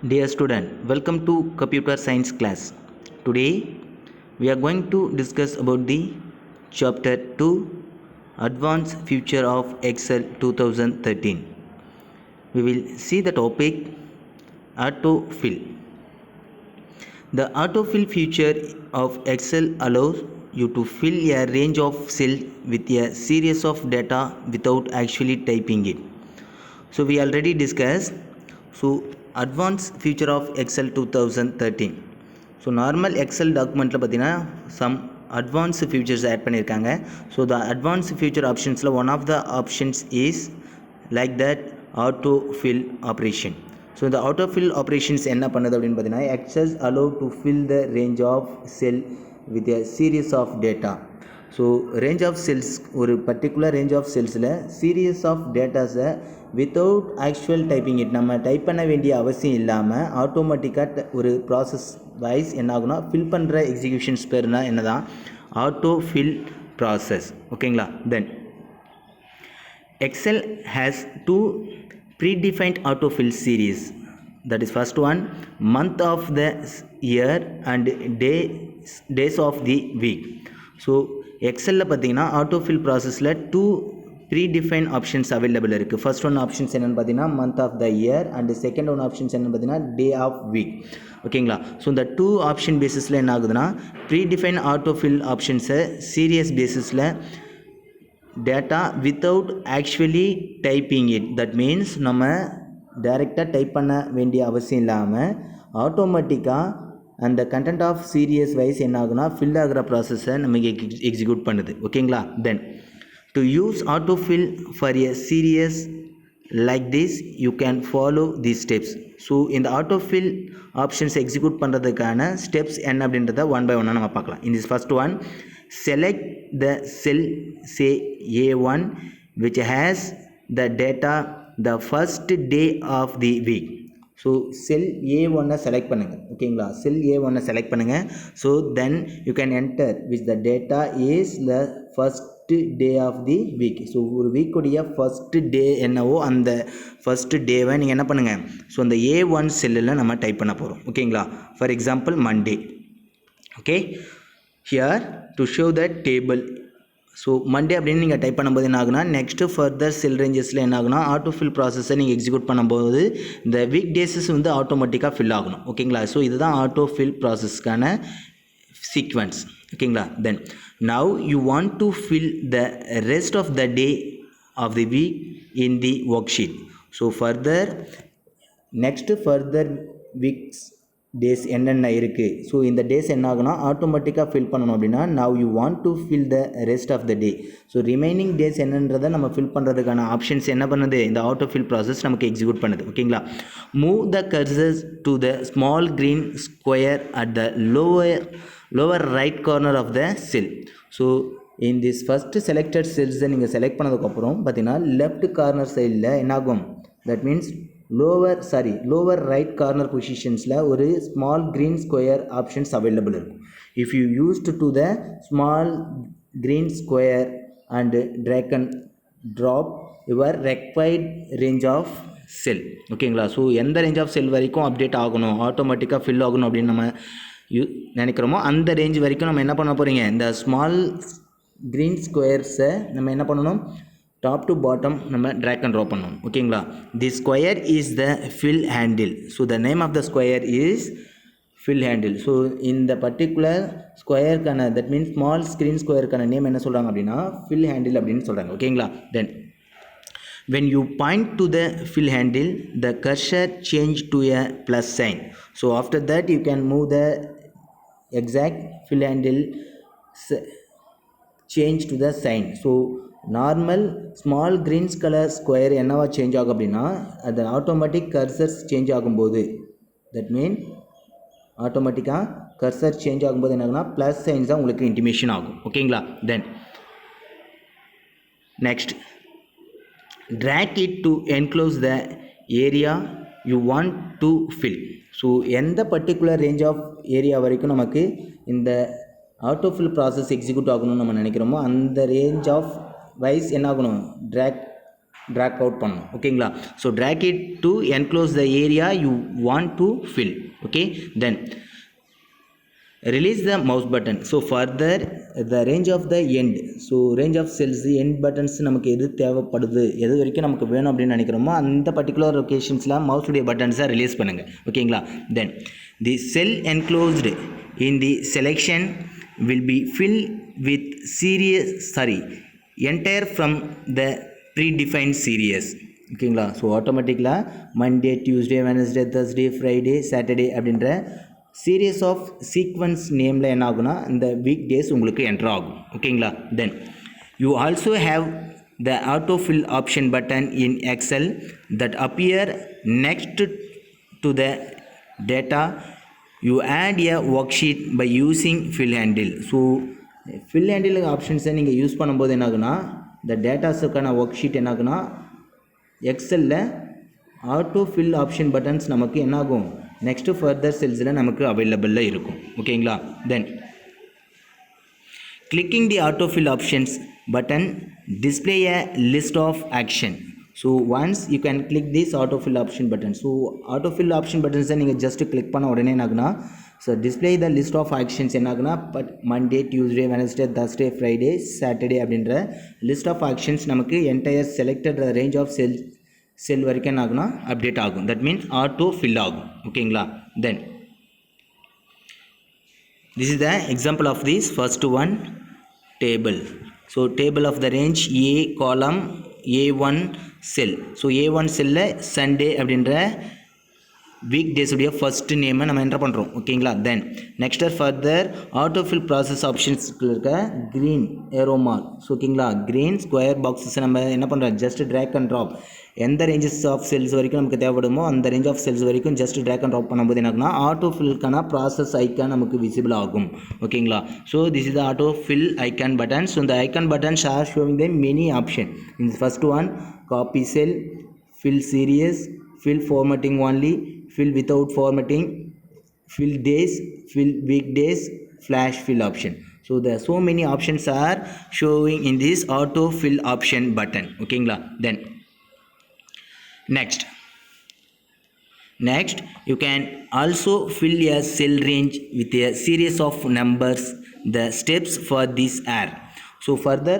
Dear student, welcome to computer science class. Today we are going to discuss about the chapter 2 Advanced Feature of Excel 2013. We will see the topic autofill. The autofill feature of Excel allows you to fill a range of cells with a series of data without actually typing it. So we already discussed. So advanced feature of Excel 2013. So normal Excel documentல பார்த்தீங்கன்னா some advanced features add பண்ணியிருக்காங்க. So the advanced feature optionsல one of the options is like that auto fill operation. So the auto fill operations என்ன பண்ணுது அப்படின்னு பார்த்தீங்கன்னா Excel allow to fill the range of cell with a series of data. So range of cells ஒரு particular range of செல்ஸில் series of டேட்டாஸை without actual typing it நம்ம type பண்ண வேண்டிய அவசியம் இல்லாமல் ஆட்டோமேட்டிக்காக ஒரு ப்ராசஸ் வைஸ் என்ன ஆகுனா ஃபில் பண்ணுற எக்ஸிக்யூஷன்ஸ் பேர்னா என்ன தான் ஆட்டோ ஃபில் ப்ராசஸ். ஓகேங்களா? தென் Excel has two predefined autofill series. That is first one month of the year and days of the week. So எக்ஸலில் பார்த்தீங்கன்னா ஆட்டோஃபில் ப்ராசஸில் டூ ப்ரீடிஃபைன் ஆப்ஷன்ஸ் அவைலபிள் இருக்குது. ஃபர்ஸ்ட் ஒன் ஆப்ஷன்ஸ் என்னென்னு பார்த்தீங்கன்னா month of the year and second one options என்னென்னு பார்த்தீங்கன்னா day of week. ஓகேங்களா? So இந்த டூ ஆப்ஷன் பேசிஸில் என்ன ஆகுதுன்னா ப்ரீடிஃபைன் ஆட்டோஃபில் ஆப்ஷன்ஸை சீரியஸ் பேசிஸில் data without actually typing it, that means நம்ம டைரெக்டாக டைப் பண்ண வேண்டிய அவசியம் இல்லாமல் ஆட்டோமேட்டிக்காக அந்த கண்டென்ட் ஆஃப் சீரியஸ் வைஸ் என்ன ஆகுனா ஃபில் ஆகிற ப்ராசஸை நமக்கு எக்ஸிக்யூட் பண்ணுது. ஓகேங்களா? Then to use auto fill for a series like this you can follow the steps. So இந்த ஆட்டோ ஃபில் ஆப்ஷன்ஸ் எக்ஸிக்யூட் பண்ணுறதுக்கான ஸ்டெப்ஸ் என்ன அப்படின்றத ஒன் பை ஒன்னாக நம்ம பார்க்கலாம். In this first one select the cell say A1 which has the data the first day of the week. So cell A1 select பண்ணுங்கள். ஓகேங்களா? Cell A1 select பண்ணுங்கள். So then you can enter which the data is the first day of the week. So ஒரு வீக்குடைய first day என்னவோ அந்த first டேவை நீங்கள் என்ன பண்ணுங்கள், ஸோ அந்த A1 செல்லில் நம்ம டைப் பண்ண போகிறோம். ஓகேங்களா? For example Monday. Okay, here to show the table. So Monday அப்படின்னு நீங்கள் டைப் பண்ணும்போது என்ன ஆகுனா நெக்ஸ்ட்டு ஃபர்தர் செல் ரேஞ்சஸில் என்ன ஆகுனா ஆட்டோஃபில் ப்ராசஸை நீங்கள் எக்ஸிக்யூட் பண்ணும்போது இந்த வீக் டேஸஸ் வந்து ஆட்டோமேட்டிக்காக ஃபில் ஆகணும். ஓகேங்களா? ஸோ இதுதான் ஆட்டோஃபில் ப்ராசஸ்க்கான சீக்வன்ஸ். ஓகேங்களா? Then now you want to fill the rest of the day of the week in the worksheet. So further next further weeks days என்னென்ன இருக்குது. ஸோ இந்த டேஸ் என்ன ஆகுனா ஆட்டோமேட்டிக்காக ஃபில் பண்ணணும் அப்படின்னா now you want to fill the rest of the day. So remaining days என்னன்றதை நம்ம ஃபில் பண்ணுறதுக்கான ஆப்ஷன்ஸ் என்ன பண்ணுது, இந்த ஆட்டோ ஃபில் ப்ராசஸ் நமக்கு எக்ஸிக்யூட் பண்ணுது. ஓகேங்களா? Move the cursors to the small green square at the lower right corner of the cell. So in this first selected செல்ஸை நீங்கள் செலக்ட் பண்ணதுக்கப்புறம் பார்த்தீங்கன்னா லெஃப்ட் கார்னர் சைடில் என்னாகும், தட் மீன்ஸ் லோவர் ரைட் கார்னர் பொசிஷன்ஸில் ஒரு small green square options available இருக்கும். If you used to the small green square and drag and drop your required range of cell. ஓகேங்களா? ஸோ எந்த ரேஞ்ச் ஆஃப் செல் வரைக்கும் அப்டேட் ஆகணும், ஆட்டோமேட்டிக்காக ஃபில் ஆகணும் அப்படின்னு நம்ம நினைக்கிறோமோ அந்த ரேஞ்ச் வரைக்கும் நம்ம என்ன பண்ண போகிறீங்க, இந்த ஸ்மால் க்ரீன் ஸ்கொயர்ஸை நம்ம என்ன பண்ணணும், டாப் டு பாட்டம் நம்ம ட்ராக் அண்ட் ட்ராப் பண்ணணும். ஓகேங்களா? The square is the fill handle. So the name of the square is fill handle. So இந்த பர்டிகுலர் ஸ்கொயருக்கான தட் மீன்ஸ் ஸ்மால் ஸ்க்ரீன் ஸ்கொயருக்கான நேம் என்ன சொல்கிறாங்க அப்படின்னா ஃபில் ஹேண்டில் அப்படின்னு சொல்கிறாங்க. ஓகேங்களா? Then when you point to the fill handle the cursor change to a plus sign. So after that you can move the exact fill handle change to the sign. So normal small greens colour square என்னவா change ஆகும் அப்படின்னா அது automatic cursors change ஆகும்போது that mean ஆட்டோமேட்டிக்காக cursor change ஆகும்போது என்ன ஆகுனா plus science தான் உங்களுக்கு இன்டிமேஷன் ஆகும். ஓகேங்களா? Then next drag it to enclose the area you want to fill. So எந்த பர்டிகுலர் ரேஞ்ச் ஆஃப் ஏரியா வரைக்கும் நமக்கு இந்த ஆட்டோஃபில் ப்ராசஸ் எக்ஸிக்யூட் ஆகணும்னு நம்ம நினைக்கிறோமோ அந்த ரேஞ்ச் ஆஃப் வைஸ் என்ன ஆகணும், ட்ராக் ட்ராக் அவுட் பண்ணணும் ஓகேங்களா. So drag it to enclose the area you want to fill. Okay, then release the mouse button. So further the range of the end, so range of cells end buttons நமக்கு எது தேவைப்படுது, எது வரைக்கும் நமக்கு வேணும் அப்படின்னு நினைக்கிறோமோ அந்த பர்டிகுலர் லொகேஷன்ஸில் மவுஸுடைய பட்டன்ஸை ரிலீஸ் பண்ணுங்கள் ஓகேங்களா. தென் தி செல் enclosed in the selection will be filled with entire from the predefined series ஓகேங்களா. ஸோ ஆட்டோமேட்டிக்கலாக Monday, Tuesday, Wednesday, Thursday, Friday, Saturday அப்படின்ற சீரியஸ் ஆஃப் சீக்வன்ஸ் நேமில் என்ன ஆகுனா இந்த வீக் டேஸ் உங்களுக்கு என்ட்ரு ஆகும் ஓகேங்களா. Then you also have the autofill option button in Excel that appear next to the data you add a worksheet by using fill handle. So fill handle ஆப்ஷன்ஸை நீங்கள் use பண்ணும்போது என்ன ஆகுனா இந்த டேட்டாஸுக்கான work sheet என்ன ஆகுனா எக்ஸலில் auto fill option buttons நமக்கு என்ன ஆகும் நெக்ஸ்ட்டு ஃபர்தர் செல்ஸில் நமக்கு அவைலபிளில் இருக்கும் ஓகேங்களா. Then clicking the auto fill options button display a list of action. So once you can click this autofill option button. So autofill option பட்டன்ஸை நீங்கள் just click பண்ண உடனே என்ன ஆகுனா so display the list of actions என்ன ஆகுனா Monday, Tuesday, Wednesday, Thursday, Friday, Saturday அப்படின்ற list of actions நமக்கு entire selected range of cell வரைக்கும் என்ன ஆகுனா அப்டேட் ஆகும். தட் மீன்ஸ் ஆட்டோ ஃபில் ஆகும் ஓகேங்களா. Then this is the example of this first one table. So table of the range A column A1 sell. So A1 செல்லில் Sunday அப்படின்ற week டேஸுடைய first நேமை நம்ம என்டர் பண்ணுறோம் ஓகேங்களா. Then next further autofill process ஆப்ஷன்ஸ்க்கு இருக்க க்ரீன் ஏரோ மார்க். ஸோ ஓகேங்களா green square boxes நம்ம என்ன பண்ணுறோம் ஜஸ்ட் ட்ராக் அண்ட் ட்ராப் எந்த ரேஞ்சஸ் ஆஃப் செல்ஸ் வரைக்கும் நமக்கு தேவைப்படுமோ அந்த ரேஞ்ச் ஆஃப் செல்ஸ் வரைக்கும் ஜஸ்ட் ட்ராக் அண்ட் ட்ராப் பண்ணும்போது என்ன ஆட்டோஃபில்க்கான ப்ராசஸ் ஐக்கான் நமக்கு விசிபிள் ஆகும் ஓகேங்களா. So this is the autofill icon button. So இந்த icon buttons are showing the many option. In first one copy cell, fill series, fill formatting only, fill without formatting, fill days, fill weekdays, flash fill option. So there are so many options are showing in this auto fill option button okayங்களா. Then next you can also fill a cell range with a series of numbers. The steps for this are so further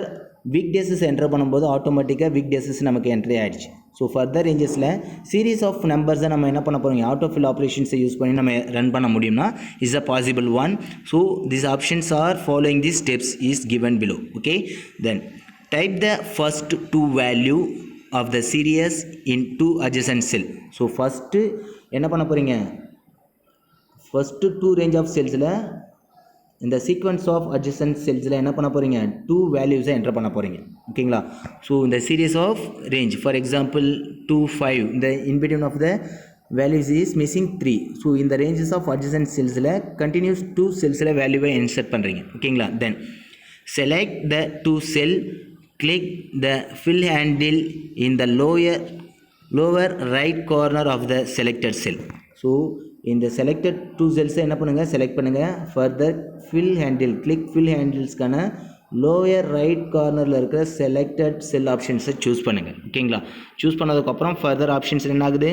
weekdays enter பண்ணும்போது ஆட்டோமேட்டிக்காக weekdays நமக்கு entry ஆகிடுச்சு. So further ரேஞ்சஸில் series of நம்பர்ஸை நம்ம என்ன பண்ண போகிறோம் autofill ஆப்ரேஷன்ஸை use பண்ணி நம்ம ரன் பண்ண முடியும்னா is a possible one. So this options are following the steps is given below okay. Then type the first two value of the series in two adjacent cell. So first என்ன பண்ண போகிறீங்க first two range of செல்ஸில் இந்த sequence of adjacent செல்ஸில் என்ன பண்ண போகிறீங்க two வேல்யூஸை enter பண்ண போகிறீங்க ஓகேங்களா. ஸோ இந்த series of range for example 2, 5 இந்த in between of the values is missing 3. So இந்த ரேஞ்சஸ் ஆஃப் அட்ஜசன்ட் செல்ஸில் கண்டினியூஸ் டூ செல்ஸில் வேல்யூவை இன்சர்ட் பண்ணுறீங்க ஓகேங்களா. Then select the two cell, click the fill handle in the lower right corner of the selected cell. So இந்த selected two செல்ஸை என்ன பண்ணுங்கள் செலக்ட் பண்ணுங்கள். Further fill handle click fill ஹேண்டில்ஸ்க்கான லோயர் ரைட் கார்னரில் இருக்கிற செலக்டட் செல் ஆப்ஷன்ஸை சூஸ் பண்ணுங்கள் ஓகேங்களா. சூஸ் பண்ணதுக்கப்புறம் ஃபர்தர் ஆப்ஷன்ஸ் என்ன ஆகுது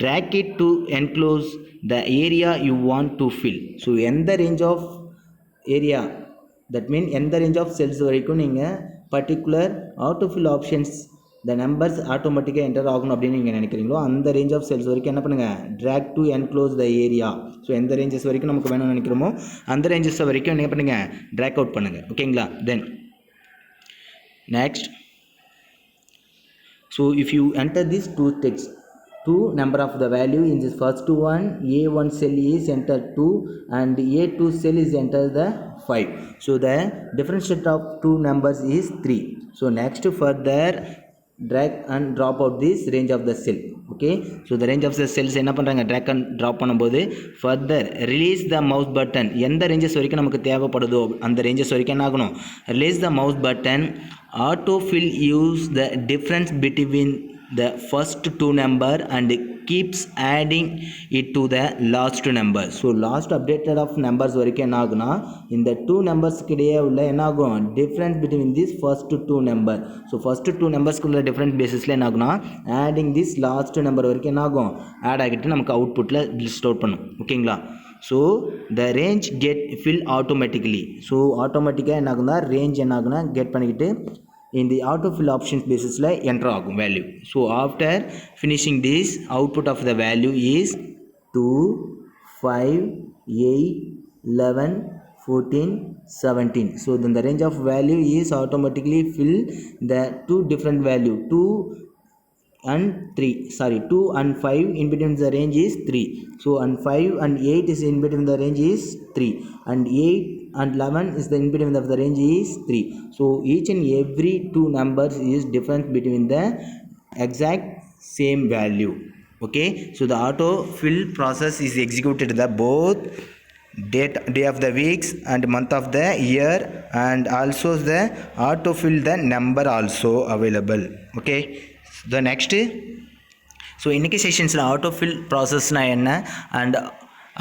drag it to enclose the area you want to fill. So எந்த range of area that mean எந்த ரேஞ்ச் ஆஃப் செல்ஸ் வரைக்கும் நீங்கள் particular autofill options the numbers ஆட்டோமேட்டிக்காக என்டர் ஆகணும் அப்படின்னு நீங்கள் நினைக்கிறீங்களோ அந்த ரேஞ்ச் ஆஃப் செல்ஸ் வரைக்கும் என்ன பண்ணுங்கள் drag to enclose the area. So எந்த ரேஞ்சஸ் வரைக்கும் நமக்கு வேணும்னு நினைக்கிறோமோ அந்த ரேஞ்சஸ் வரைக்கும் என்ன பண்ணுங்கள் ட்ராக் அவுட் பண்ணுங்கள் ஓகேங்களா. Then next so if you enter this two text two number of the value in this first one A1 cell is enter 2 and A2 cell is enter the 5. So the difference set of two numbers is 3. So next further drag and drop out this range of the cell okay. So the range of the cells என்ன பண்ணுறாங்க drag and drop பண்ணும்போது further release the mouse button எந்த ranges வரைக்கும் நமக்கு தேவைப்படுதோ அந்த ranges வரைக்கும் என்ன ஆகணும் release the mouse button. Auto fill use the difference between the first two number and keeps adding it to the last number. So last updated of numbers வரைக்கும் என்ன ஆகுனா இந்த 2 நம்பர்ஸ்க்கு இடையே உள்ள என்ன ஆகும் difference between this first two number. So first two numbers உள்ள different basisல என்ன ஆகுனா adding this last number வரைக்கும் என்ன ஆகும் ஆட் ஆகிட்டு நமக்கு அவுட்புட்ல லிஸ்ட் அவுட் பண்ணும். ஓகேங்களா? So the range get fill automatically. So ஆட்டோமேட்டிக்காக என்ன ஆகுனா ரேஞ்ச் என்ன ஆகுனா கெட் பண்ணிக்கிட்டு in the auto fill options basisல enter ஆகும் value. So after finishing this, output of the value is 2 5 8 11 14 17. So then the range of value is automatically fill the two different value 2 and 2 and 5 in between the range is 3. So and 5 and 8 is in between the range is 3, and 8 and 11 is the in between of the range is 3. So each and every two numbers is different between the exact same value. Okay, so the auto fill process is executed the both day of the weeks and month of the year, and also the auto fill the number also available. Okay, the next, so இன்னைக்கு செஷன்ஸில் auto fill ப்ராசஸ்னா என்ன and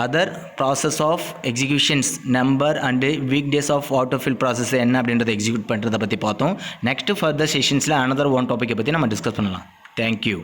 other process of executions number and week days of auto fill process என்ன அப்படின்றத execute பண்ணுறதை பற்றி பார்த்தோம். Next further செஷன்ஸில் another one டாப்பிக்கை பற்றி நம்ம டிஸ்கஸ் பண்ணலாம். தேங்க்யூ.